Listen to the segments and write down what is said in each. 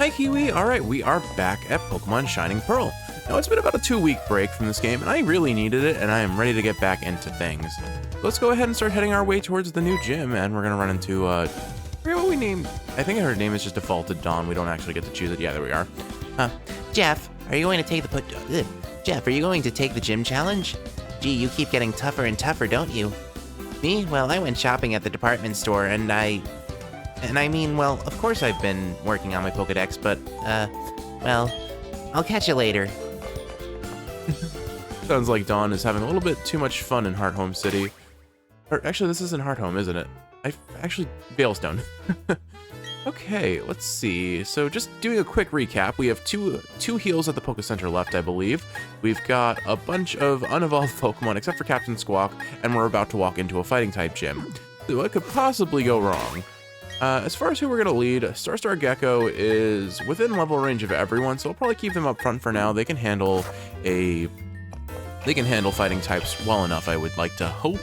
Hi Kiwi, alright, we are back at Pokemon Shining Pearl. Now it's been about a 2-week break from this game and I really needed it and I am ready to get back into things. Let's go ahead and start heading our way towards the new gym and we're gonna run into, I forget what we named. I think her name is just defaulted Dawn, we don't actually get to choose it. Yeah, there we are. Jeff, are you going to take the gym challenge? Gee, you keep getting tougher and tougher, don't you? Me? Well, I went shopping at the department store and I mean, well, of course I've been working on my Pokedex, but, well, I'll catch you later. Sounds like Dawn is having a little bit too much fun in Hearthome City. Or actually, this isn't Hearthome, isn't it? Veilstone. Okay, let's see. So just doing a quick recap, we have two heals at the Poke Center left, I believe. We've got a bunch of unevolved Pokemon, except for Captain Squawk, and we're about to walk into a fighting type gym. So what could possibly go wrong? As far as who we're going to lead, Starstar Gecko is within level range of everyone, so we'll probably keep them up front for now. They can handle fighting types well enough, I would like to hope.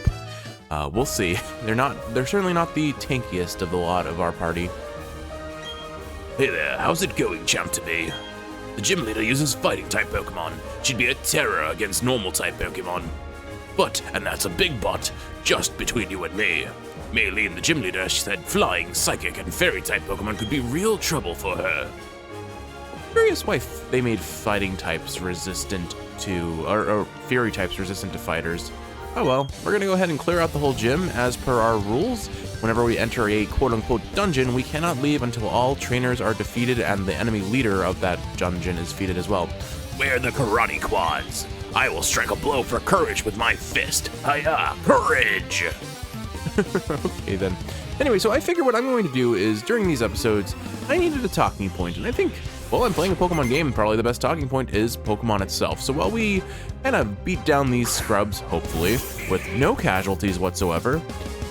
We'll see. They're certainly not the tankiest of the lot of our party. Hey there, how's it going, champ today? The gym leader uses fighting type Pokemon. She'd be a terror against normal type Pokemon. But, and that's a big but, just between you and me. Maylene, the gym leader, she said flying, psychic, and fairy type Pokemon could be real trouble for her. Curious why they made fighting types resistant to, or fairy types resistant to fighters. Oh well, we're gonna go ahead and clear out the whole gym as per our rules. Whenever we enter a quote-unquote dungeon, we cannot leave until all trainers are defeated and the enemy leader of that dungeon is defeated as well. Where the karate quads? I will strike a blow for courage with my fist. Hiya, courage! Okay then. Anyway, so I figure what I'm going to do is, during these episodes, I needed a talking point, and I think, while I'm playing a Pokemon game, probably the best talking point is Pokemon itself. So while we kind of beat down these scrubs, hopefully, with no casualties whatsoever,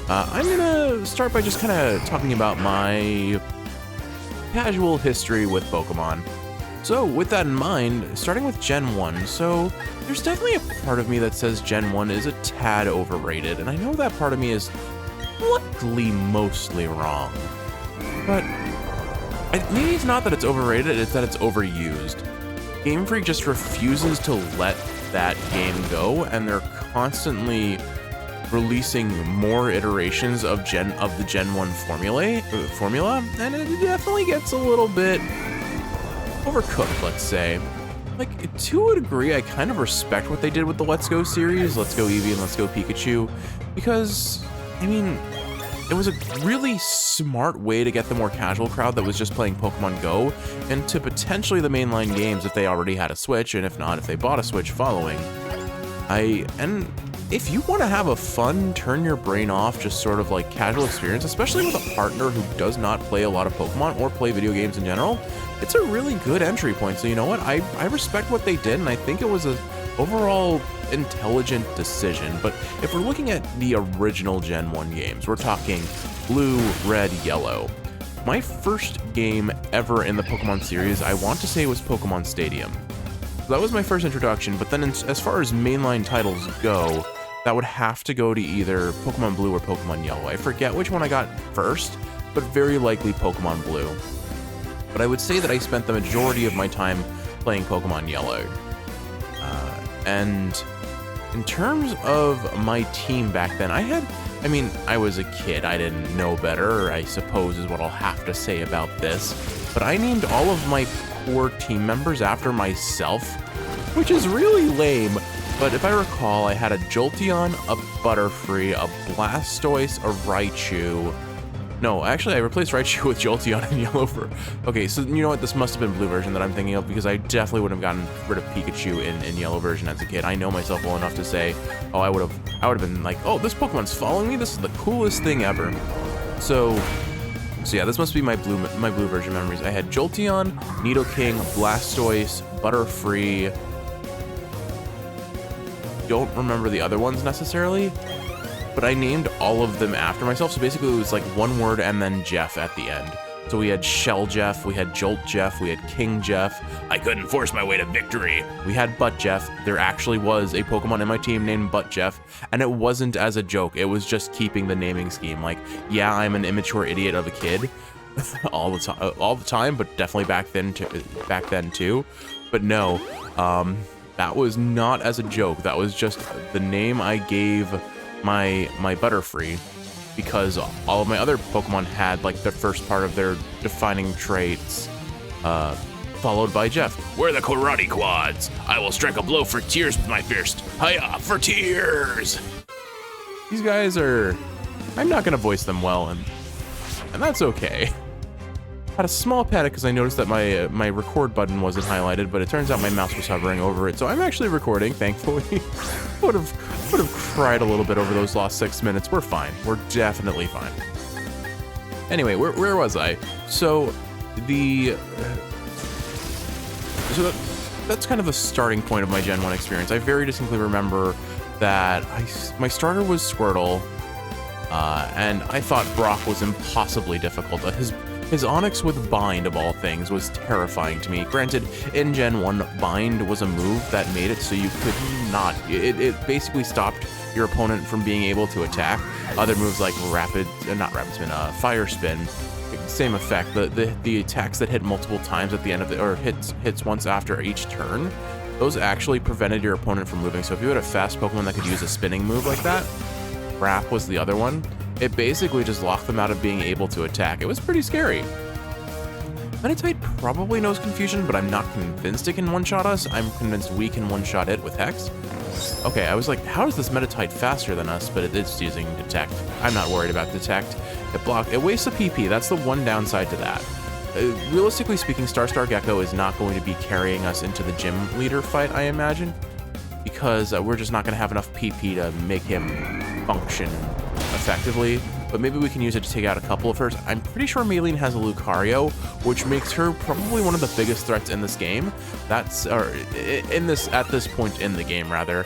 I'm gonna start by just kind of talking about my casual history with Pokemon. So with that in mind, starting with Gen 1, so there's definitely a part of me that says Gen 1 is a tad overrated, and I know that part of me is luckily mostly wrong. But maybe it's not that it's overrated, it's that it's overused. Game Freak just refuses to let that game go, and they're constantly releasing more iterations of the Gen 1 formula, and it definitely gets a little bit overcooked, let's say. Like, to a degree, I kind of respect what they did with the Let's Go series, Let's Go Eevee and Let's Go Pikachu, because, I mean, it was a really smart way to get the more casual crowd that was just playing Pokemon Go into potentially the mainline games if they already had a Switch, and if not, if they bought a Switch following. And if you want to have a fun, turn your brain off, just sort of like casual experience, especially with a partner who does not play a lot of Pokemon or play video games in general, it's a really good entry point. So you know what? I respect what they did, and I think it was a overall intelligent decision. But if we're looking at the original Gen 1 games, we're talking Blue, Red, Yellow. My first game ever in the Pokemon series, I want to say, was Pokemon Stadium. That was my first introduction, but then as far as mainline titles go, that would have to go to either Pokemon Blue or Pokemon Yellow. I forget which one I got first, but very likely Pokemon Blue. But I would say that I spent the majority of my time playing Pokemon Yellow. And in terms of my team back then, I was a kid, I didn't know better, I suppose is what I'll have to say about this, but I named all of my core team members after myself, which is really lame. But if I recall, I had a Jolteon, a Butterfree, a Blastoise, a Raichu. No, actually, I replaced Raichu with Jolteon in Yellow for... Okay, so you know what? This must have been Blue version that I'm thinking of, because I definitely would have gotten rid of Pikachu in Yellow version as a kid. I know myself well enough to say, oh, I would have been like, oh, this Pokemon's following me? This is the coolest thing ever. So yeah, this must be my blue version memories. I had Jolteon, Nidoking, Blastoise, Butterfree. Don't remember the other ones necessarily, but I named all of them after myself. So basically it was like one word and then Jeff at the end. So we had Shell Jeff, we had Jolt Jeff, we had King Jeff. I couldn't force my way to victory. We had Butt Jeff. There actually was a Pokemon in my team named Butt Jeff, and it wasn't as a joke. It was just keeping the naming scheme. Like, yeah, I'm an immature idiot of a kid, all the time, but definitely back then too. But no, that was not as a joke. That was just the name I gave my Butterfree, because all of my other Pokemon had like the first part of their defining traits, followed by Jeff. Where are the karate quads? I will strike a blow for tears with my fist. Hiya, for tears! These guys are, I'm not gonna voice them well, and that's okay. Had a small panic because I noticed that my record button wasn't highlighted, but it turns out my mouse was hovering over it, so I'm actually recording, thankfully. would have cried a little bit over those last 6 minutes. We're fine. We're definitely fine. Anyway, where was I? So that's kind of the starting point of my Gen 1 experience. I very distinctly remember that my starter was Squirtle, and I thought Brock was impossibly difficult. His Onix with Bind, of all things, was terrifying to me. Granted, in Gen 1, Bind was a move that made it so you could not... It basically stopped your opponent from being able to attack. Other moves like Fire Spin, same effect. The attacks that hit multiple times at the end of the... or hits once after each turn, those actually prevented your opponent from moving. So if you had a fast Pokemon that could use a spinning move like that, Wrap was the other one, it basically just locked them out of being able to attack. It was pretty scary. Meditite probably knows Confusion, but I'm not convinced it can one-shot us. I'm convinced we can one-shot it with Hex. Okay, I was like, how is this Meditite faster than us? But it's using Detect. I'm not worried about Detect. It wastes a PP. That's the one downside to that. Realistically speaking, Star Gecko is not going to be carrying us into the gym leader fight, I imagine, because we're just not going to have enough PP to make him function effectively. But maybe we can use it to take out a couple of hers. I'm pretty sure Maylene has a Lucario, which makes her probably one of the biggest threats in this game. At this point in the game, rather.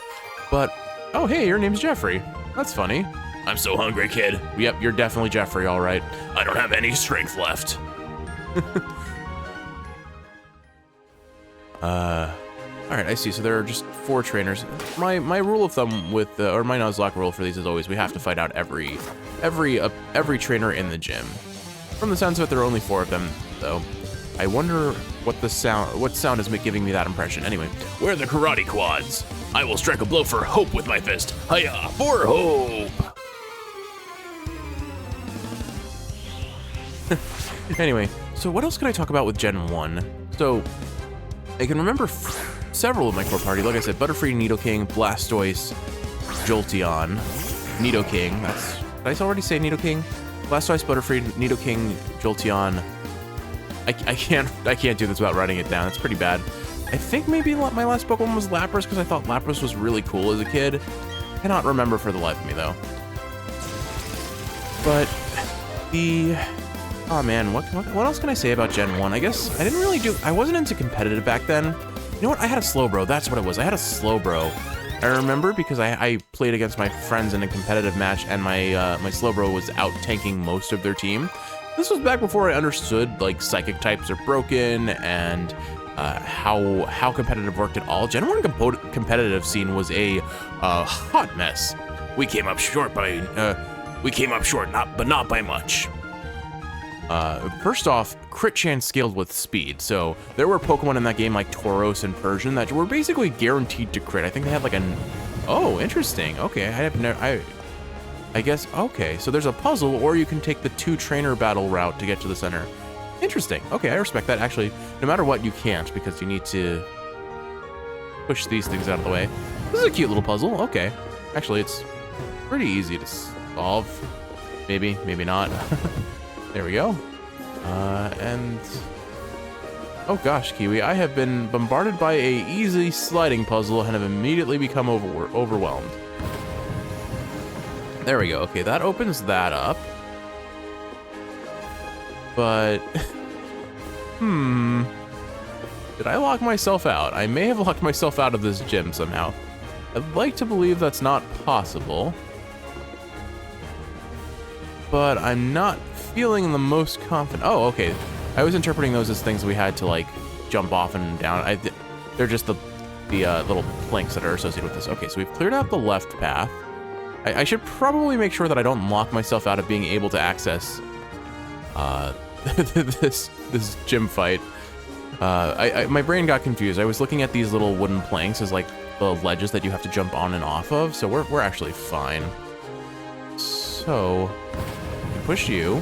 But, oh hey, your name's Jeffrey. That's funny. I'm so hungry, kid. Yep, you're definitely Jeffrey, all right. I don't have any strength left. All right, I see. So there are just 4 trainers. My rule of thumb with or my Nuzlocke rule for these is always we have to fight out every trainer in the gym. From the sounds of it, there are only 4 of them, though. I wonder what sound is giving me that impression. Anyway, where are the karate quads? I will strike a blow for hope with my fist. Hiya, for hope! Anyway, so what else can I talk about with Gen 1? So, I can remember several of my core party. Like I said, Butterfree, Nidoking, Blastoise, Jolteon, Nidoking. Did I already say Nidoking? Blastoise, Butterfree, Nidoking, Jolteon. I can't do this without writing it down. It's pretty bad. I think maybe my last Pokemon was Lapras because I thought Lapras was really cool as a kid. I cannot remember for the life of me though. But oh man, what else can I say about Gen 1? I guess I wasn't into competitive back then. You know what? I had a Slowbro. That's what it was. I had a Slowbro. I remember because I played against my friends in a competitive match, and my Slowbro was out tanking most of their team. This was back before I understood like psychic types are broken and how competitive worked at all. Gen 1 competitive scene was a hot mess. We came up short, but not by much. First off, crit chance scaled with speed, so there were Pokemon in that game like Tauros and Persian that were basically guaranteed to crit. I think they had like oh, interesting. Okay, I guess, okay, so there's a puzzle, or you can take the 2 trainer battle route to get to the center. Interesting. Okay, I respect that. Actually, no matter what, you can't, because you need to push these things out of the way. This is a cute little puzzle. Okay. Actually, it's pretty easy to solve. Maybe, maybe not. There we go. And... oh gosh, Kiwi, I have been bombarded by a easy sliding puzzle and have immediately become overwhelmed. There we go. Okay, that opens that up. But... did I lock myself out? I may have locked myself out of this gym somehow. I'd like to believe that's not possible. But I'm not feeling the most confident. Oh, okay. I was interpreting those as things we had to, like, jump off and down. They're just the little planks that are associated with this. Okay, so we've cleared out the left path. I should probably make sure that I don't lock myself out of being able to access this gym fight. My brain got confused. I was looking at these little wooden planks as like the ledges that you have to jump on and off of, so we're actually fine. So, push you.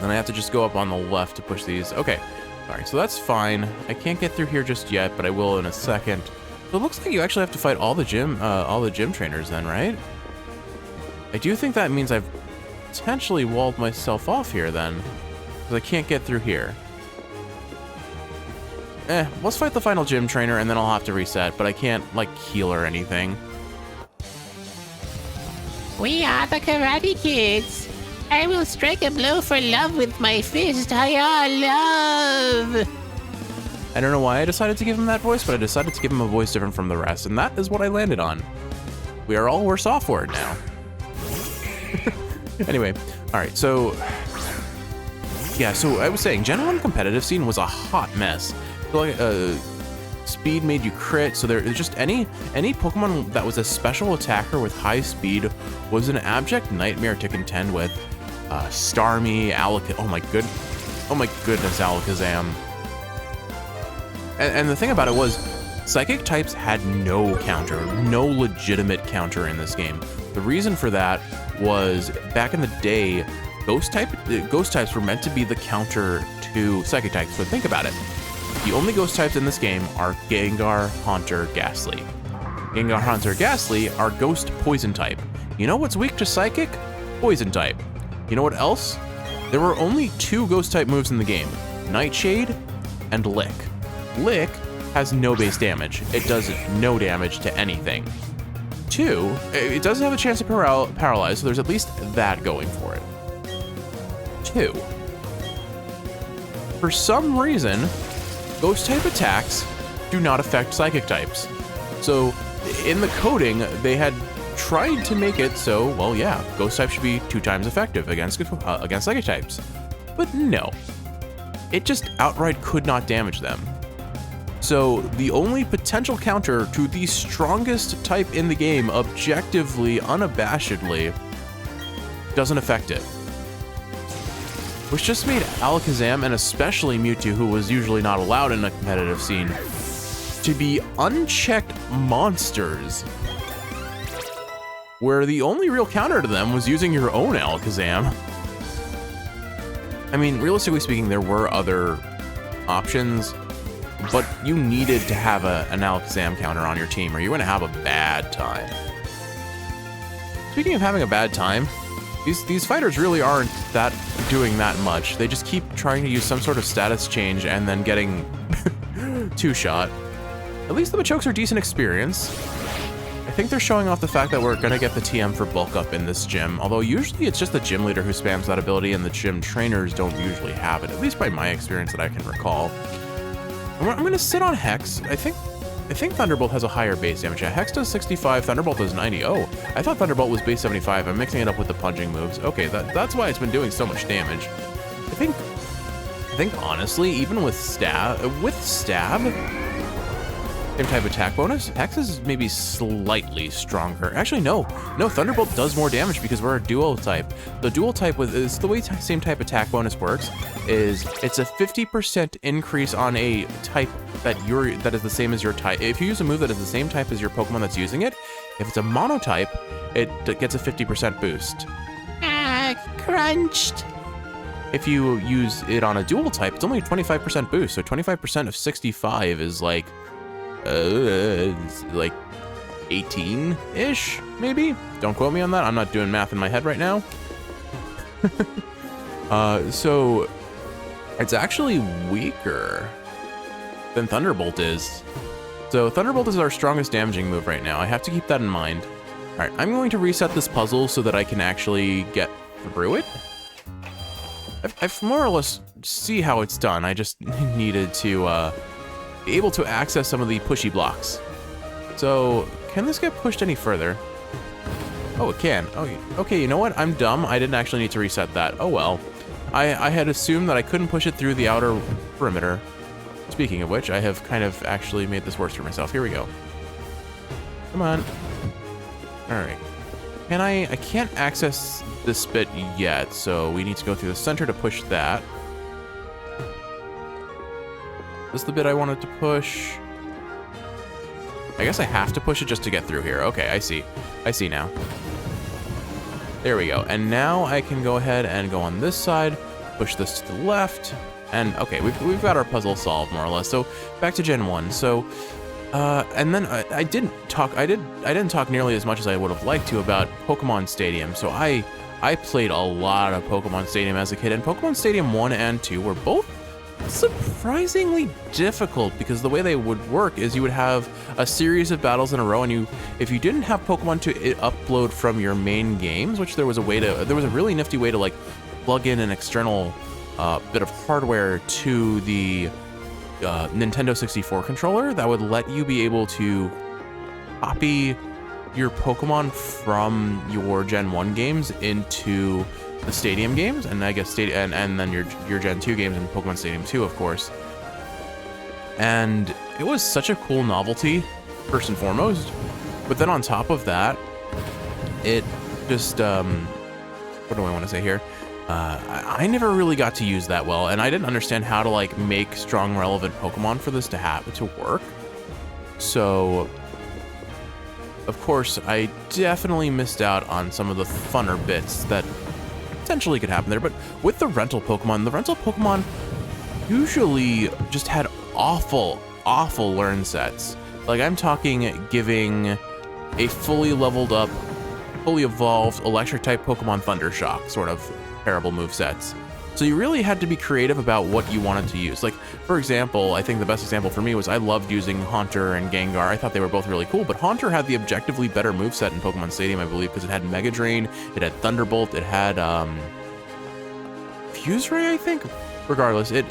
Then I have to just go up on the left to push these. Okay. Alright, so that's fine. I can't get through here just yet, but I will in a second. So it looks like you actually have to fight all the gym trainers then, right? I do think that means I've potentially walled myself off here then, because I can't get through here. Let's fight the final gym trainer and then I'll have to reset, but I can't, like, heal or anything. We are the Karate Kids. I will strike a blow for love with my fist. Love. I don't know why I decided to give him that voice, but I decided to give him a voice different from the rest, and that is what I landed on. We are all worse off for it now. Anyway, alright, so... yeah, so I was saying, Gen 1 competitive scene was a hot mess. So, like, speed made you crit, so there's just any Pokemon that was a special attacker with high speed was an abject nightmare to contend with. Starmie, oh my goodness, Alakazam. And the thing about it was, Psychic types had no counter, no legitimate counter in this game. The reason for that was, back in the day, Ghost types were meant to be the counter to Psychic types, but think about it. The only Ghost types in this game are Gengar, Haunter, Ghastly. Gengar, Haunter, Ghastly are Ghost Poison type. You know what's weak to Psychic? Poison type. You know what else? There were only 2 Ghost type moves in the game, Nightshade and Lick. Lick has no base damage. It does no damage to anything. 2, it does have a chance to paralyze, so there's at least that going for it. 2, for some reason, Ghost type attacks do not affect Psychic types. So in the coding, they had tried to make it so, well, yeah, Ghost type should be 2 times effective against Psychic types. But no, it just outright could not damage them. So the only potential counter to the strongest type in the game, objectively, unabashedly, doesn't affect it. Which just made Alakazam, and especially Mewtwo, who was usually not allowed in a competitive scene, to be unchecked monsters, where the only real counter to them was using your own Alakazam. I mean, realistically speaking, there were other options, but you needed to have an Alakazam counter on your team, or you're going to have a bad time. Speaking of having a bad time, these fighters really aren't doing that much. They just keep trying to use some sort of status change and then getting 2-shot. At least the Machokes are decent experience. I think they're showing off the fact that we're gonna get the TM for bulk up in this gym, although usually it's just the gym leader who spams that ability and the gym trainers don't usually have it, at least by my experience that I can recall. I'm gonna sit on Hex. I think Thunderbolt has a higher base damage. Yeah, Hex does 65, Thunderbolt does 90. Oh, I thought Thunderbolt was base 75. I'm mixing it up with the punching moves. Okay, that's why it's been doing so much damage. I think honestly, even with Stab, same type attack bonus, Hex is maybe slightly stronger. Actually, no, Thunderbolt does more damage because we're a dual type. The dual type is the way same type attack bonus works is it's a 50% increase on a type that is the same as your type. If you use a move that is the same type as your Pokemon that's using it, if it's a monotype, it gets a 50% boost. Crunched. If you use it on a dual type, it's only a 25% boost. So 25% of 65 is like 18-ish, maybe? Don't quote me on that. I'm not doing math in my head right now. So it's actually weaker than Thunderbolt is. So Thunderbolt is our strongest damaging move right now. I have to keep that in mind. All right, I'm going to reset this puzzle so that I can actually get through it. I've more or less see how it's done. I just needed to be able to access some of the pushy blocks. So can this get pushed any further? Oh, it can. Oh, okay, you know what? I'm dumb. I didn't actually need to reset that. Oh well. I had assumed that I couldn't push it through the outer perimeter. Speaking of which, I have kind of actually made this worse for myself. Here we go. Come on. All right. I can't access this bit yet, so we need to go through the center to push that. This is the bit I wanted to push. I guess I have to push it just to get through here. Okay, I see. I see now. There we go. And now I can go ahead and go on this side, push this to the left, and okay, we've got our puzzle solved more or less. So back to Gen 1. So and then I didn't talk nearly as much as I would have liked to about Pokemon Stadium. So I played a lot of Pokemon Stadium as a kid, and Pokemon Stadium 1 and 2 were both surprisingly difficult, because the way they would work is you would have a series of battles in a row, and if you didn't have Pokemon to upload from your main games, which there was a really nifty way to like plug in an external bit of hardware to the Nintendo 64 controller that would let you be able to copy your Pokemon from your Gen 1 games into the Stadium games, and I guess and then your Gen 2 games and Pokemon Stadium 2, of course. And it was such a cool novelty, first and foremost. But then on top of that, it just what do I want to say here? I never really got to use that well, and I didn't understand how to like make strong, relevant Pokemon for this to work. So, of course, I definitely missed out on some of the funner bits that potentially could happen there. But with the rental Pokemon usually just had awful learn sets. Like, I'm talking giving a fully leveled up, fully evolved electric type Pokemon Thundershock sort of terrible move sets. So you really had to be creative about what you wanted to use. Like, for example, I think the best example for me was I loved using Haunter and Gengar. I thought they were both really cool, but Haunter had the objectively better moveset in Pokemon Stadium, I believe, because it had Mega Drain, it had Thunderbolt, it had Fuse Ray, I think? Regardless, it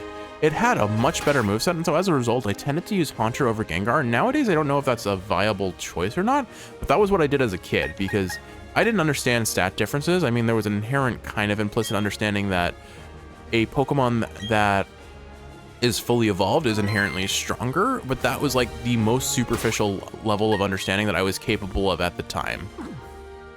had a much better moveset, and so as a result, I tended to use Haunter over Gengar. Nowadays, I don't know if that's a viable choice or not, but that was what I did as a kid, because I didn't understand stat differences. I mean, there was an inherent kind of implicit understanding that a Pokemon that is fully evolved is inherently stronger, but that was like the most superficial level of understanding that I was capable of at the time.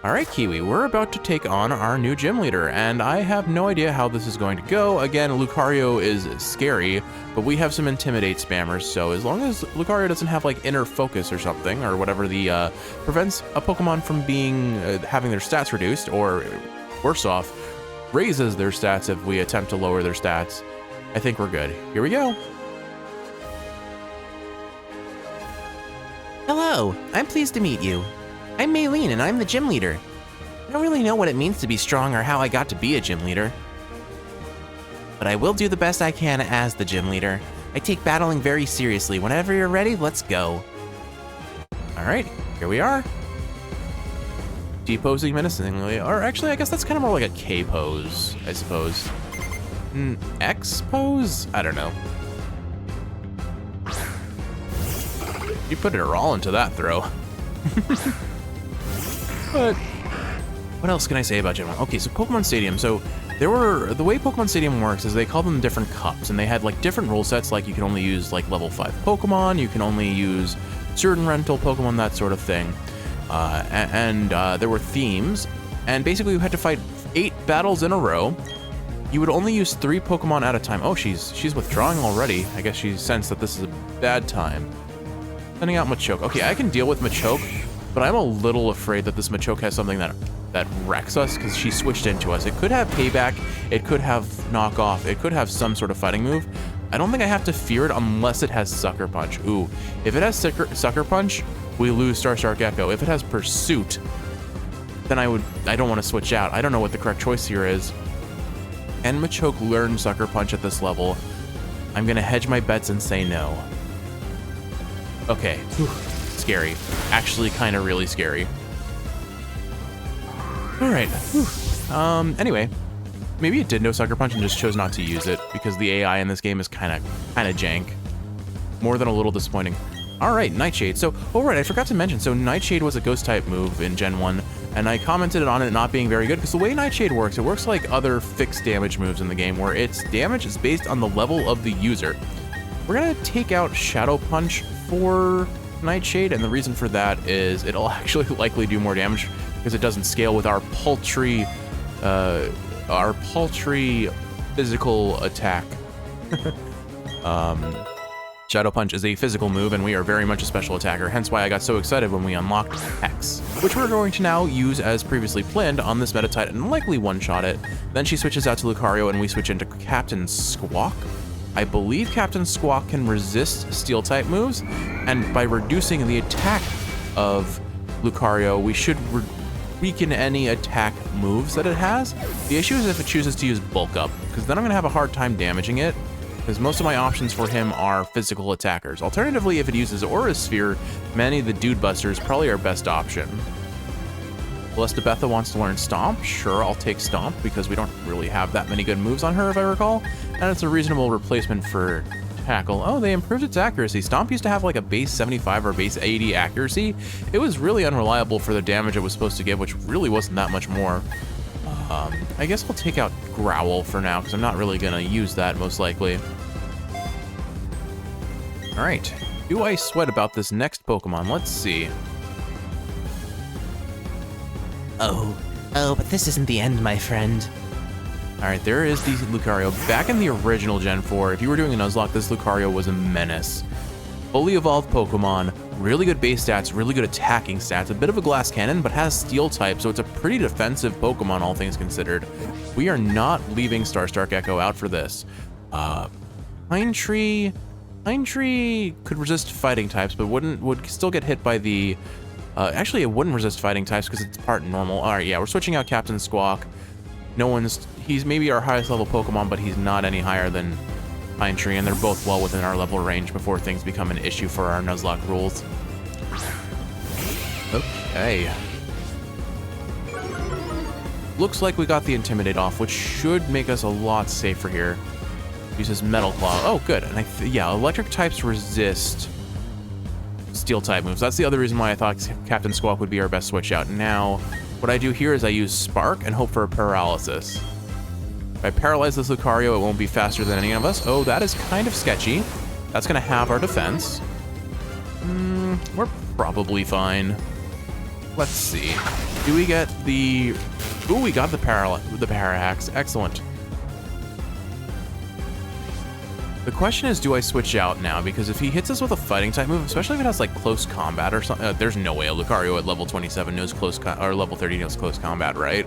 All right, Kiwi, we're about to take on our new gym leader, and I have no idea how this is going to go. Again, Lucario is scary, but we have some Intimidate spammers, so as long as Lucario doesn't have like Inner Focus or something, or whatever the prevents a Pokemon from being having their stats reduced, or worse off, raises their stats if we attempt to lower their stats, I think we're good. Here we go. Hello, I'm pleased to meet you. I'm Maylene, and I'm the gym leader. I don't really know what it means to be strong or how I got to be a gym leader, but I will do the best I can as the gym leader. I take battling very seriously. Whenever you're ready, let's go. All right, here we are. T-posing menacingly, or actually, I guess that's kind of more like a K pose, I suppose. X pose? I don't know. You put it all into that throw. But what else can I say about Gen 1? Okay, so Pokemon Stadium. So the way Pokemon Stadium works is they call them different cups, and they had like different rule sets. Like you can only use like level 5 Pokemon, you can only use certain rental Pokemon, that sort of thing. And there were themes, and basically you had to fight 8 battles in a row. You would only use 3 Pokemon at a time. Oh, she's withdrawing already. I guess she sensed that this is a bad time. Sending out Machoke. Okay, I can deal with Machoke, but I'm a little afraid that this Machoke has something that wrecks us, because she switched into us. It could have payback, it could have knockoff, it could have some sort of fighting move. I don't think I have to fear it unless it has Sucker Punch. Ooh, if it has Sucker Punch, we lose Star Gecko. If it has Pursuit, then I don't want to switch out. I don't know what the correct choice here is. And Machoke learned Sucker Punch at this level. I'm gonna hedge my bets and say no. Okay, scary. Actually, kind of really scary. All right. Anyway, maybe it did know Sucker Punch and just chose not to use it because the AI in this game is kind of jank. More than a little disappointing. All right, Nightshade. So, oh right, I forgot to mention. So Nightshade was a Ghost type move in Gen 1, and I commented on it not being very good because the way Nightshade works, it works like other fixed damage moves in the game, where its damage is based on the level of the user. We're gonna take out Shadow Punch for Nightshade, and the reason for that is it'll actually likely do more damage because it doesn't scale with our paltry our paltry physical attack. Shadow Punch is a physical move, and we are very much a special attacker, hence why I got so excited when we unlocked Hex, which we're going to now use as previously planned on this Meta Titan and likely one-shot it. Then she switches out to Lucario, and we switch into Captain Squawk. I believe Captain Squawk can resist Steel-type moves, and by reducing the attack of Lucario, we should weaken any attack moves that it has. The issue is if it chooses to use Bulk Up, because then I'm going to have a hard time damaging it, because most of my options for him are physical attackers. Alternatively, if it uses Aura Sphere, many of the Dude Busters probably are best option. Celestabetha wants to learn Stomp. Sure, I'll take Stomp, because we don't really have that many good moves on her, if I recall, and it's a reasonable replacement for Tackle. Oh, they improved its accuracy. Stomp used to have like a base 75 or base 80 accuracy. It was really unreliable for the damage it was supposed to give, which really wasn't that much more. I guess I'll take out Growl for now, because I'm not really going to use that, most likely. Alright, do I sweat about this next Pokemon? Let's see. Oh, but this isn't the end, my friend. Alright, there is the Lucario. Back in the original Gen 4, if you were doing a Nuzlocke, this Lucario was a menace. Fully evolved Pokemon, really good base stats, really good attacking stats, a bit of a glass cannon, but has Steel type, so it's a pretty defensive Pokemon, all things considered. We are not leaving Starstar Gecko out for this. Pine Tree could resist fighting types, but would still get hit by the... actually, it wouldn't resist fighting types because it's part normal. Alright, yeah, we're switching out Captain Squawk. He's maybe our highest level Pokemon, but he's not any higher than Pine Tree, and they're both well within our level range before things become an issue for our Nuzlocke rules. Okay. Looks like we got the Intimidate off, which should make us a lot safer here. Uses Metal Claw. Oh, good. And yeah, electric types resist Steel type moves. That's the other reason why I thought Captain Squawk would be our best switch out. Now, what I do here is I use Spark and hope for a Paralysis. If I paralyze this Lucario, it won't be faster than any of us. Oh, that is kind of sketchy. That's going to have our defense. We're probably fine. Let's see. Do we get the... Ooh, we got the Parahax. Excellent. The question is, do I switch out now? Because if he hits us with a fighting type move, especially if it has like close combat or something, there's no way a Lucario at level 27 knows or level 30 knows close combat, right?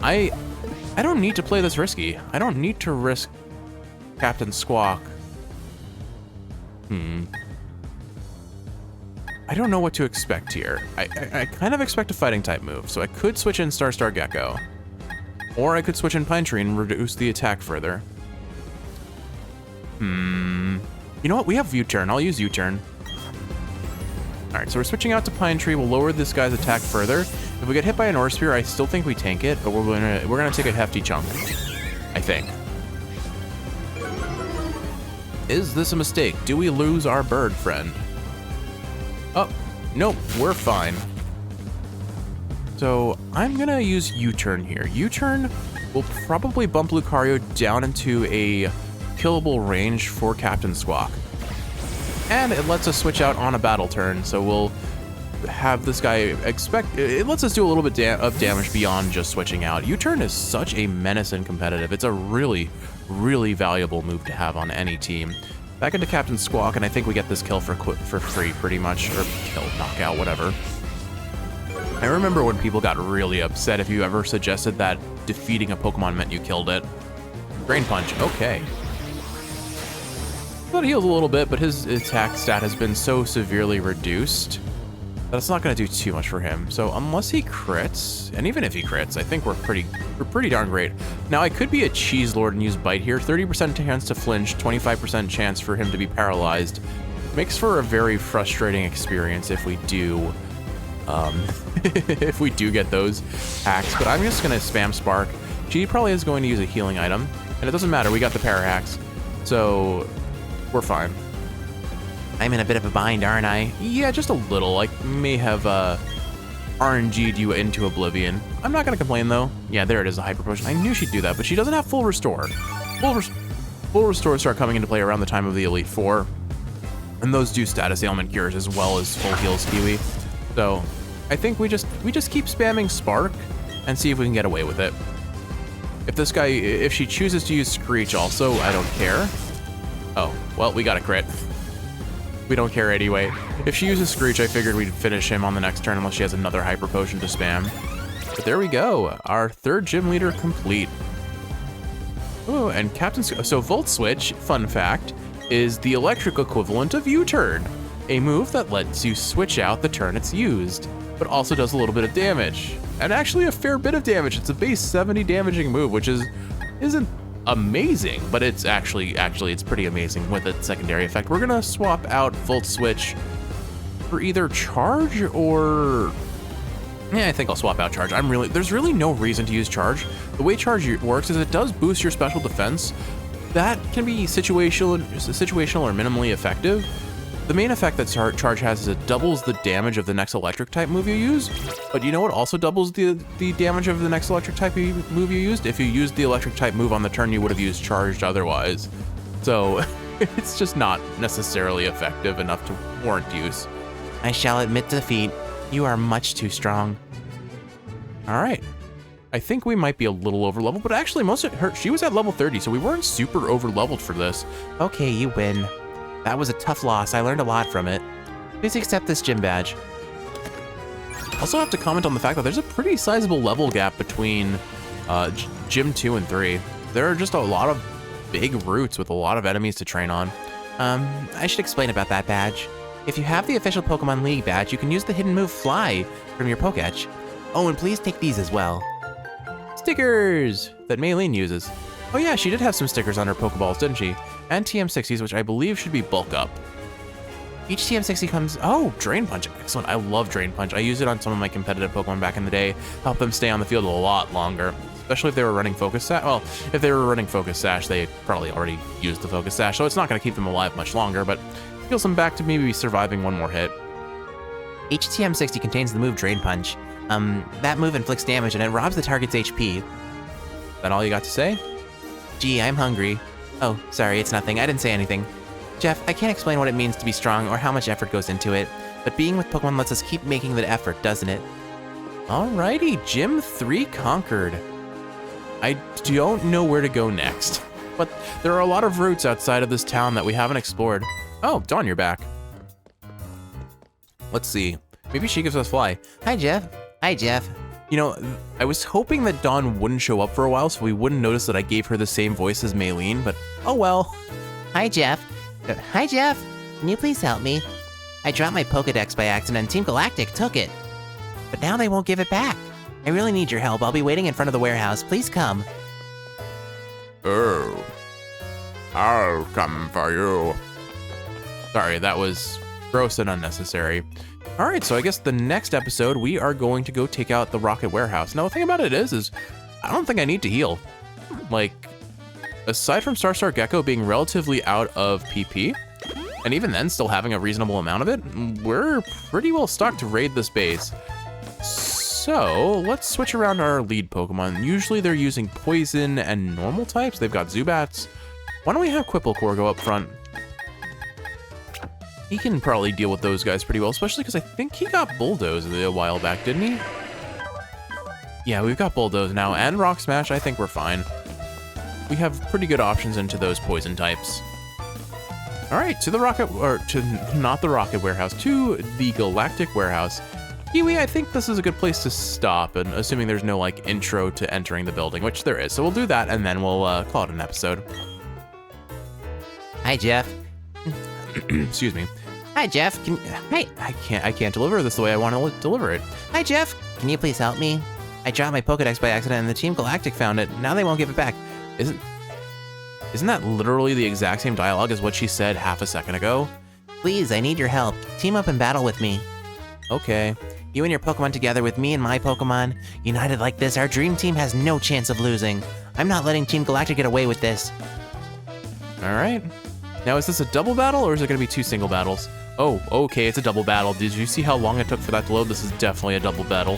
I don't need to play this risky. I don't need to risk Captain Squawk. I don't know what to expect here. I kind of expect a fighting type move, so I could switch in Starstar Gecko. Or I could switch in Pine Tree and reduce the attack further. You know what? We have U-turn. I'll use U-turn. Alright, so we're switching out to Pine Tree. We'll lower this guy's attack further. If we get hit by an Aura Sphere, I still think we tank it, but we're gonna take a hefty chunk. I think. Is this a mistake? Do we lose our bird friend? Oh, nope, we're fine. So I'm gonna use U-turn here. U-turn will probably bump Lucario down into a killable range for Captain Squawk. And it lets us switch out on a battle turn, so we'll have this guy it lets us do a little bit of damage beyond just switching out. U-turn is such a menace and competitive. It's a really, really valuable move to have on any team. Back into Captain Squawk, and I think we get this kill for free, pretty much, or kill, knockout, whatever. I remember when people got really upset if you ever suggested that defeating a Pokemon meant you killed it. Drain Punch, okay. That heals a little bit, but his attack stat has been so severely reduced that it's not going to do too much for him. So unless he crits, and even if he crits, I think we're pretty darn great. Now I could be a Cheese Lord and use Bite here. 30% chance to flinch, 25% chance for him to be paralyzed. Makes for a very frustrating experience if we do, if we do get those hacks. But I'm just going to spam Spark. She probably is going to use a healing item, and it doesn't matter. We got the Parahacks, so we're fine. I'm in a bit of a bind, aren't I? Yeah, just a little. I may have RNG'd you into oblivion. I'm not going to complain, though. Yeah, there it is, a Hyper Potion. I knew she'd do that, but she doesn't have full restore. Full restore start coming into play around the time of the Elite Four. And those do status ailment cures as well as full heals, Kiwi. So I think we just keep spamming Spark. and see if we can get away with it. If she chooses to use Screech also, I don't care. Oh, well, we got a crit. We don't care anyway. If she uses Screech, I figured we'd finish him on the next turn unless she has another Hyper Potion to spam. But there we go, our third gym leader complete. Oh, and so Volt Switch, fun fact, is the electric equivalent of U-Turn, a move that lets you switch out the turn it's used, but also does a little bit of damage, and actually a fair bit of damage. It's a base 70 damaging move, which isn't amazing, but it's actually it's pretty amazing with its secondary effect. We're gonna swap out Volt Switch for either Charge or... Yeah, I think I'll swap out Charge. There's really no reason to use Charge. The way Charge works is it does boost your special defense. That can be situational or minimally effective. The main effect that Charge has is it doubles the damage of the next electric type move you use. But you know what also doubles the damage of the next electric type move you used? If you used the electric type move on the turn you would have used Charged otherwise. So it's just not necessarily effective enough to warrant use. I shall admit defeat. You are much too strong. All right. I think we might be a little over leveled, but actually she was at level 30, so we weren't super over leveled for this. Okay, you win. That was a tough loss. I learned a lot from it. Please accept this gym badge. Also have to comment on the fact that there's a pretty sizable level gap between Gym 2 and 3. There are just a lot of big routes with a lot of enemies to train on. I should explain about that badge. If you have the official Pokemon League badge, you can use the hidden move Fly from your Pokétch. Oh, and please take these as well. Stickers that Maylene uses. Oh yeah, she did have some stickers on her Pokeballs, didn't she? And TM60s, which I believe should be bulk up. Each TM60 comes... Oh, Drain Punch. Excellent. I love Drain Punch. I used it on some of my competitive Pokemon back in the day. Help them stay on the field a lot longer. Especially if they were running Focus Sash. Well, if they were running Focus Sash, they probably already used the Focus Sash, so it's not going to keep them alive much longer, but heals them back to maybe surviving one more hit. Each TM60 contains the move Drain Punch. That move inflicts damage and it robs the target's HP. That all you got to say? Gee, I'm hungry. Oh, sorry, it's nothing. I didn't say anything. Jeff, I can't explain what it means to be strong or how much effort goes into it, but being with Pokemon lets us keep making the effort, doesn't it? Alrighty, Gym 3 conquered. I don't know where to go next, but there are a lot of routes outside of this town that we haven't explored. Oh, Dawn, you're back. Let's see. Maybe she gives us Fly. Hi, Jeff. Hi, Jeff. You know, I was hoping that Dawn wouldn't show up for a while so we wouldn't notice that I gave her the same voice as Maylene, but oh well. Hi, Jeff. Hi, Jeff. Can you please help me? I dropped my Pokedex by accident and Team Galactic took it. But now they won't give it back. I really need your help. I'll be waiting in front of the warehouse. Please come. Oh. I'll come for you. Sorry, that was gross and unnecessary. All right, so I guess the next episode, we are going to go take out the Rocket Warehouse. Now, the thing about it is I don't think I need to heal. Like, aside from Star Gecko being relatively out of PP, and even then still having a reasonable amount of it, we're pretty well stocked to raid this base. So, let's switch around our lead Pokemon. Usually they're using Poison and Normal types. They've got Zubats. Why don't we have Quipplecore go up front? He can probably deal with those guys pretty well, especially because I think he got Bulldoze a while back, didn't he? Yeah, we've got Bulldoze now, and Rock Smash. I think we're fine. We have pretty good options into those poison types. All right, to the not the Rocket Warehouse, to the Galactic Warehouse. Kiwi, I think this is a good place to stop, and assuming there's no like intro to entering the building, which there is. So we'll do that, and then we'll call it an episode. Hi, Jeff. Excuse me. Hi, Jeff. I can't deliver this the way I want to deliver it. Hi, Jeff. Can you please help me? I dropped my Pokedex by accident and the Team Galactic found it. Now they won't give it back. Isn't that literally the exact same dialogue as what she said half a second ago? Please, I need your help. Team up and battle with me. Okay. You and your Pokemon together with me and my Pokemon. United like this, our dream team has no chance of losing. I'm not letting Team Galactic get away with this. All right. Now, is this a double battle or is it going to be 2 single battles? Oh, okay, it's a double battle. Did you see how long it took for that to load? This is definitely a double battle.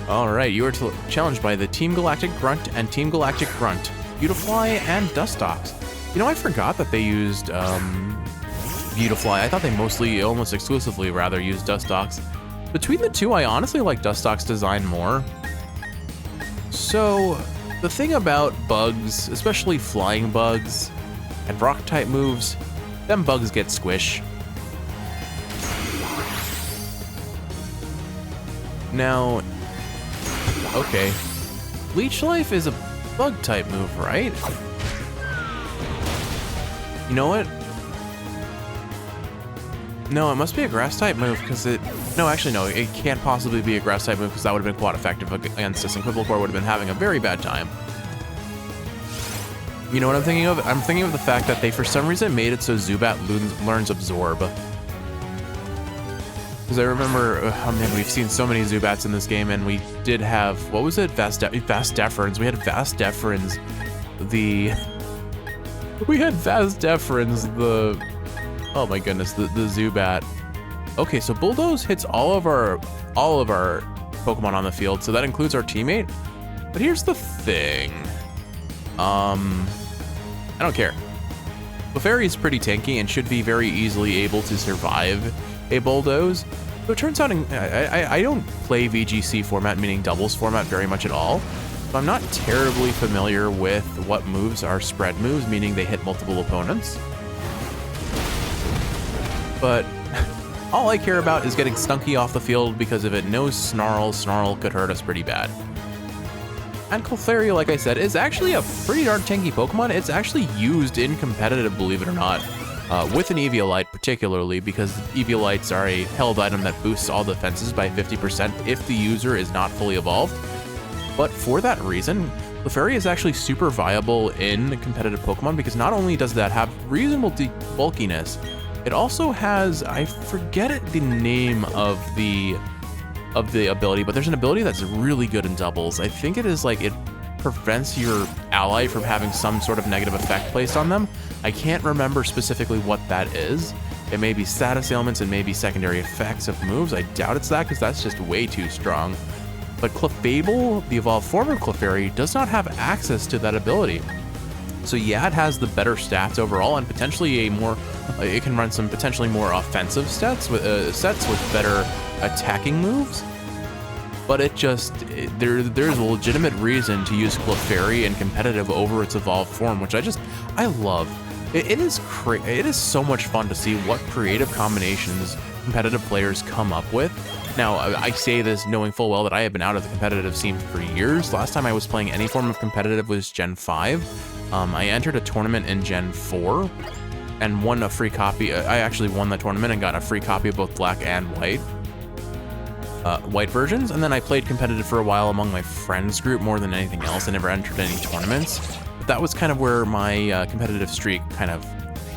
All right, you are challenged by the Team Galactic Grunt and Team Galactic Grunt, Beautifly and Dustox. You know, I forgot that they used Beautifly. I thought they mostly, almost exclusively rather, used Dustox. between the two, I honestly like Dustox's design more. So, the thing about bugs, especially flying bugs and rock type moves, them bugs get squish. Now, okay, Leech Life is a bug type move, right? You know what? No, it must be a grass type move because no, actually no, it can't possibly be a grass type move because that would have been quite effective against us, and Quibblecore would have been having a very bad time. You know what I'm thinking of? I'm thinking of the fact that they, for some reason, made it so Zubat learns Absorb. Because I remember, oh man, we've seen so many Zubats in this game, and we did have, what was it? Vast Deferens. We had Vast Deferens, we had Vast Deferens, oh my goodness, the Zubat. Okay, so Bulldoze hits all of our Pokemon on the field, so that includes our teammate. But here's the thing. I don't care. Clefairy is pretty tanky and should be very easily able to survive a Bulldoze. So it turns out I don't play VGC format, meaning doubles format, very much at all. So I'm not terribly familiar with what moves are spread moves, meaning they hit multiple opponents. But all I care about is getting Stunky off the field because if it knows Snarl, Snarl could hurt us pretty bad. And Clefairy, like I said, is actually a pretty darn tanky Pokemon. It's actually used in competitive, believe it or not, with an Eviolite particularly, because Eviolites are a held item that boosts all defenses by 50% if the user is not fully evolved. But for that reason, Clefairy is actually super viable in competitive Pokemon because not only does that have reasonable bulkiness, it also has, I forget the name of the ability, but there's an ability that's really good in doubles. I think it is like it prevents your ally from having some sort of negative effect placed on them. I can't remember specifically what that is. It may be status ailments, and maybe secondary effects of moves. I doubt it's that because that's just way too strong. But Clefable, the evolved form of Clefairy, does not have access to that ability. So yeah, it has the better stats overall, and potentially it can run some potentially more offensive sets with better attacking moves. But there's a legitimate reason to use Clefairy in competitive over its evolved form, which I love. It is so much fun to see what creative combinations competitive players come up with. Now, I say this knowing full well that I have been out of the competitive scene for years. Last time I was playing any form of competitive was Gen 5. I entered a tournament in Gen 4 and won a free copy. I actually won the tournament and got a free copy of both black and white versions. And then I played competitive for a while among my friends group more than anything else. I never entered any tournaments. But that was kind of where my competitive streak kind of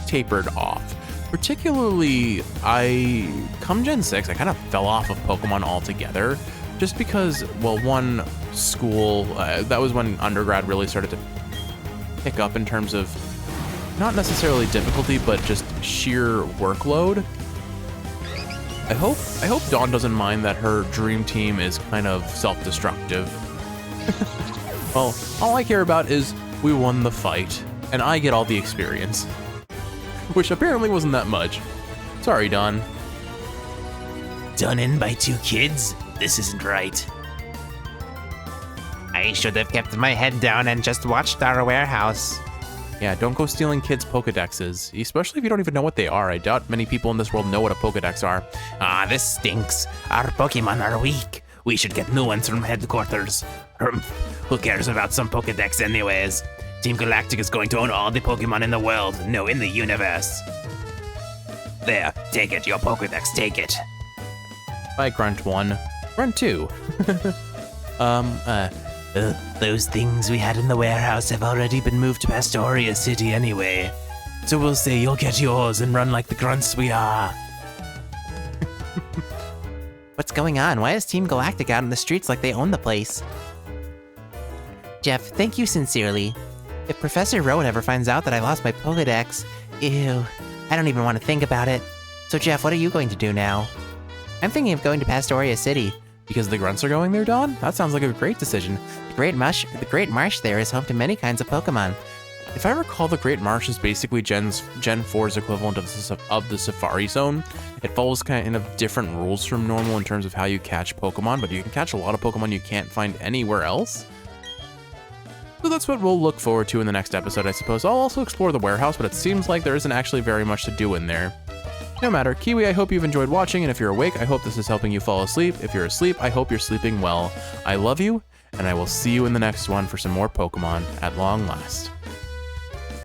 tapered off. Particularly, come Gen 6, I kind of fell off of Pokemon altogether, just because, well, one, school, that was when undergrad really started to pick up in terms of not necessarily difficulty, but just sheer workload. I hope Dawn doesn't mind that her dream team is kind of self-destructive. Well, all I care about is we won the fight, and I get all the experience. Which apparently wasn't that much. Sorry, Dawn. Done in by 2 kids? This isn't right. I should have kept my head down and just watched our warehouse. Yeah, don't go stealing kids' Pokedexes, especially if you don't even know what they are. I doubt many people in this world know what a Pokedex are. Ah, this stinks. Our Pokemon are weak. We should get new ones from headquarters. Who cares about some Pokedex anyways? Team Galactic is going to own all the Pokemon in the world. No, in the universe. There, take it, your Pokedex, take it. Bye, Grunt 1. Grunt 2. Those things we had in the warehouse have already been moved to Pastoria City anyway. So we'll say you'll get yours and run like the grunts we are. What's going on? Why is Team Galactic out in the streets like they own the place? Jeff, thank you sincerely. If Professor Rowan ever finds out that I lost my Pokedex, ew, I don't even want to think about it. So Jeff, what are you going to do now? I'm thinking of going to Pastoria City. Because the grunts are going there, Dawn? That sounds like a great decision. The Great Marsh there is home to many kinds of Pokemon. If I recall, the Great Marsh is basically Gen 4's equivalent of the Safari Zone. It follows kind of different rules from normal in terms of how you catch Pokemon, but you can catch a lot of Pokemon you can't find anywhere else. So that's what we'll look forward to in the next episode, I suppose. I'll also explore the warehouse, but it seems like there isn't actually very much to do in there. No matter, Kiwi, I hope you've enjoyed watching, and if you're awake, I hope this is helping you fall asleep. If you're asleep, I hope you're sleeping well. I love you, and I will see you in the next one for some more Pokemon at long last.